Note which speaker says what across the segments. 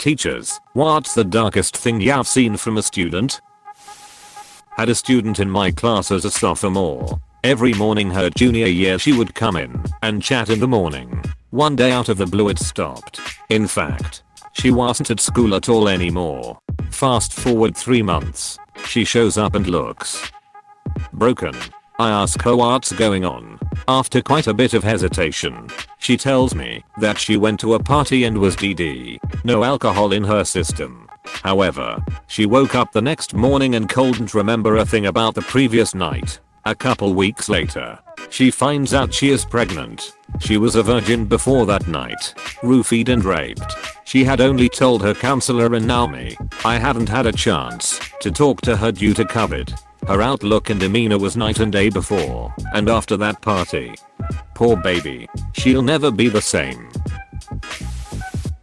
Speaker 1: Teachers, what's the darkest thing you've seen from a student? Had a student in my class as a sophomore. Every morning her junior year she would come in and chat in the morning. One day out of the blue it stopped. In fact, she wasn't at school at all anymore. Fast forward 3 months. She shows up and looks broken. I ask her what's going on. After quite a bit of hesitation, she tells me that she went to a party and was DD. No alcohol in her system. However, she woke up the next morning and couldn't remember a thing about the previous night. A couple weeks later, she finds out she is pregnant. She was a virgin before that night, roofied and raped. She had only told her counselor and now me. I hadn't had a chance to talk to her due to COVID. Her outlook and demeanor was night and day before and after that party. Poor baby, she'll never be the same.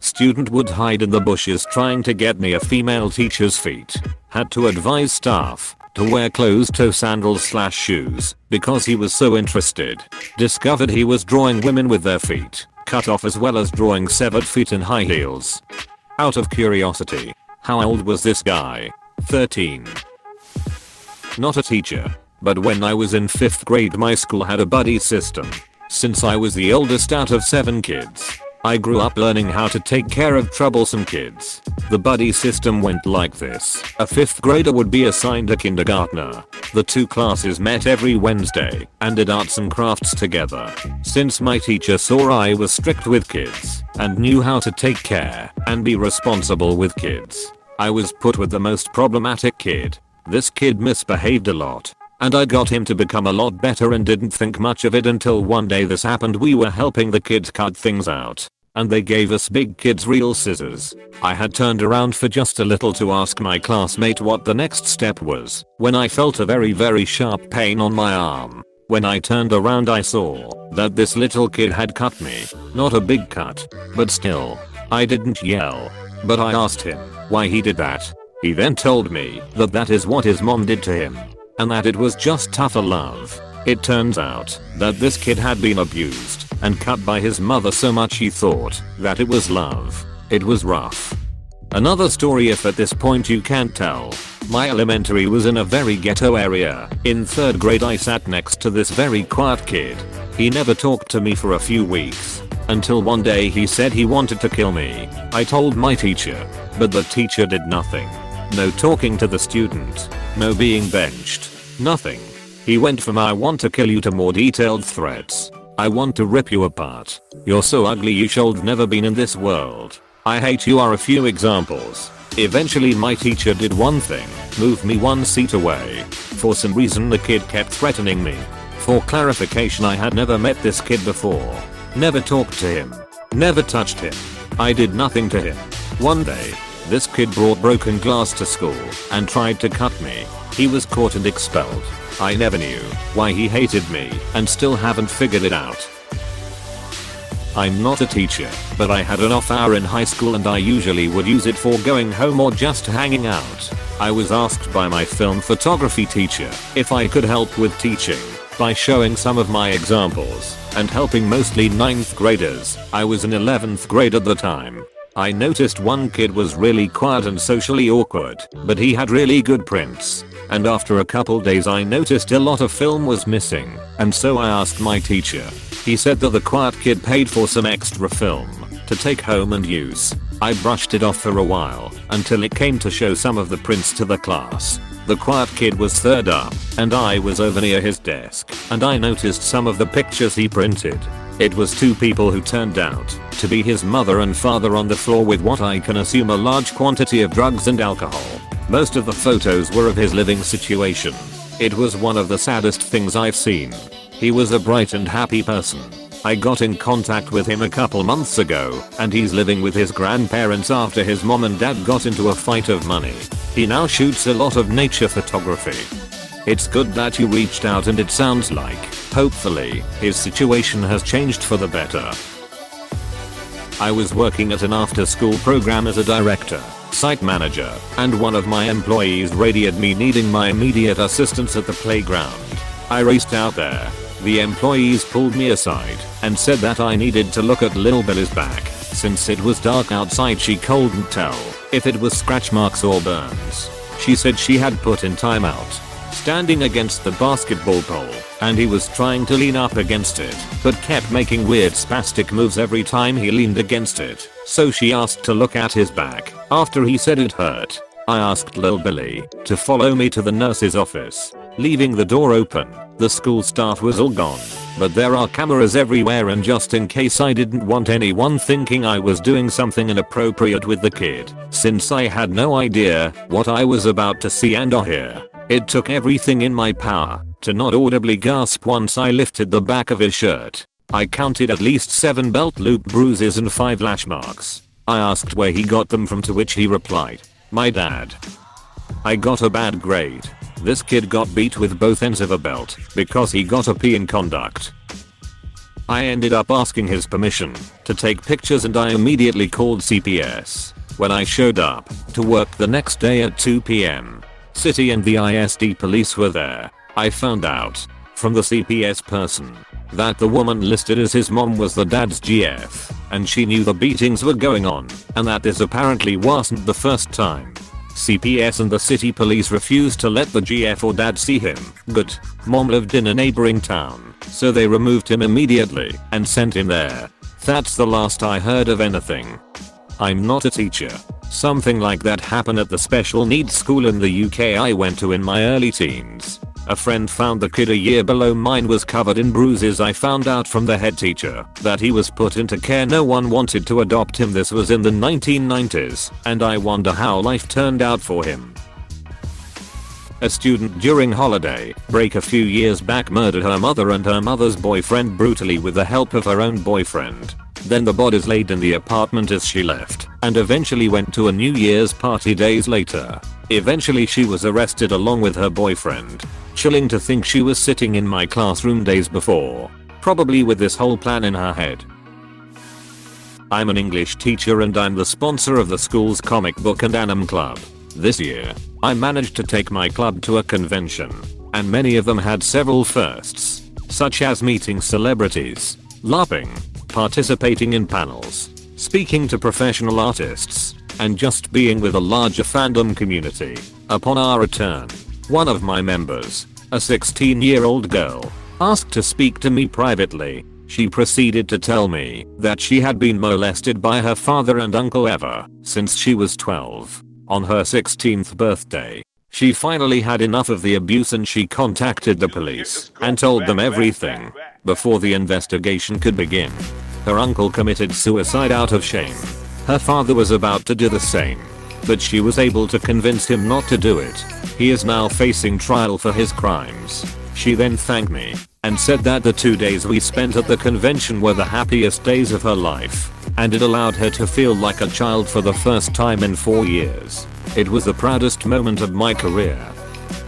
Speaker 1: Student would hide in the bushes trying to get near female teacher's feet. Had to advise staff to wear closed-toe sandals/shoes because he was so interested. Discovered he was drawing women with their feet cut off as well as drawing severed feet in high heels. Out of curiosity, how old was this guy? 13. Not a teacher, but when I was in 5th grade my school had a buddy system. Since I was the oldest out of 7 kids, I grew up learning how to take care of troublesome kids. The buddy system went like this. A 5th grader would be assigned a kindergartner. The 2 classes met every Wednesday and did arts and crafts together. Since my teacher saw I was strict with kids and knew how to take care and be responsible with kids, I was put with the most problematic kid. This kid misbehaved a lot, and I got him to become a lot better and didn't think much of it until one day this happened. We were helping the kids cut things out, and they gave us big kids real scissors. I had turned around for just a little to ask my classmate what the next step was, when I felt a very sharp pain on my arm. When I turned around I saw that this little kid had cut me. Not a big cut, but still. I didn't yell, but I asked him why he did that. He then told me that that is what his mom did to him, and that it was just tougher love. It turns out that this kid had been abused and cut by his mother so much he thought that it was love. It was rough. Another story, if at this point you can't tell. My elementary was in a very ghetto area. In 3rd grade I sat next to this very quiet kid. He never talked to me for a few weeks, until one day he said he wanted to kill me. I told my teacher, but the teacher did nothing. No talking to the student, no being benched, nothing. He went from I want to kill you to more detailed threats. I want to rip you apart. You're so ugly you should never been in this world. I hate you are a few examples. Eventually my teacher did one thing, move me 1 seat away. For some reason the kid kept threatening me. For clarification, I had never met this kid before. Never talked to him. Never touched him. I did nothing to him. One day, this kid brought broken glass to school and tried to cut me. He was caught and expelled. I never knew why he hated me and still haven't figured it out. I'm not a teacher, but I had an off hour in high school and I usually would use it for going home or just hanging out. I was asked by my film photography teacher if I could help with teaching by showing some of my examples and helping mostly 9th graders. I was in 11th grade at the time. I noticed one kid was really quiet and socially awkward, but he had really good prints. And after a couple days I noticed a lot of film was missing, and so I asked my teacher. He said that the quiet kid paid for some extra film to take home and use. I brushed it off for a while until it came to show some of the prints to the class. The quiet kid was 3rd up, and I was over near his desk, and I noticed some of the pictures he printed. It was 2 people who turned out to be his mother and father on the floor with what I can assume a large quantity of drugs and alcohol. Most of the photos were of his living situation. It was one of the saddest things I've seen. He was a bright and happy person. I got in contact with him a couple months ago, and he's living with his grandparents after his mom and dad got into a fight of money. He now shoots a lot of nature photography. It's good that you reached out, and it sounds like, hopefully, his situation has changed for the better. I was working at an after-school program as a director, site manager, and one of my employees radioed me needing my immediate assistance at the playground. I raced out there. The employees pulled me aside and said that I needed to look at Lil Billy's back. Since it was dark outside, she couldn't tell if it was scratch marks or burns. She said she had put in timeout standing against the basketball pole, and he was trying to lean up against it, but kept making weird spastic moves every time he leaned against it, so she asked to look at his back. After he said it hurt, I asked Lil Billy to follow me to the nurse's office. Leaving the door open, the school staff was all gone, but there are cameras everywhere, and just in case I didn't want anyone thinking I was doing something inappropriate with the kid, since I had no idea what I was about to see and or hear, it took everything in my power to not audibly gasp once I lifted the back of his shirt. I counted at least 7 belt loop bruises and 5 lash marks. I asked where he got them from, to which he replied, "My dad." I got a bad grade. This kid got beat with both ends of a belt because he got a P in conduct. I ended up asking his permission to take pictures, and I immediately called CPS. When I showed up to work the next day at 2 p.m, City and the ISD police were there. I found out from the CPS person that the woman listed as his mom was the dad's GF, and she knew the beatings were going on, and that this apparently wasn't the first time. CPS and the city police refused to let the GF or dad see him. Good. Mom lived in a neighboring town, so they removed him immediately and sent him there. That's the last I heard of anything. I'm not a teacher. Something like that happened at the special needs school in the UK I went to in my early teens. A friend found the kid a year below mine was covered in bruises. I found out from the head teacher that he was put into care. No one wanted to adopt him. This was in the 1990s, and I wonder how life turned out for him. A student during holiday break a few years back murdered her mother and her mother's boyfriend brutally with the help of her own boyfriend. Then the bodies laid in the apartment as she left, and eventually went to a New Year's party days later. Eventually she was arrested along with her boyfriend. Chilling to think she was sitting in my classroom days before, probably with this whole plan in her head. I'm an English teacher and I'm the sponsor of the school's comic book and anime club. This year, I managed to take my club to a convention, and many of them had several firsts, such as meeting celebrities, LARPing, participating in panels, speaking to professional artists, and just being with a larger fandom community. Upon our return, one of my members, a 16-year-old girl, asked to speak to me privately. She proceeded to tell me that she had been molested by her father and uncle ever since she was 12. On her 16th birthday, she finally had enough of the abuse and she contacted the police and told them everything before the investigation could begin. Her uncle committed suicide out of shame. Her father was about to do the same, but she was able to convince him not to do it. He is now facing trial for his crimes. She then thanked me and said that the 2 days we spent at the convention were the happiest days of her life, and it allowed her to feel like a child for the first time in 4 years. It was the proudest moment of my career.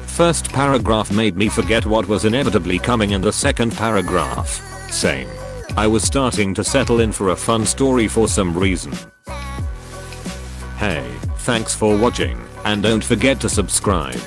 Speaker 1: First paragraph made me forget what was inevitably coming in the second paragraph. Same. I was starting to settle in for a fun story for some reason. Hey, thanks for watching, and don't forget to subscribe.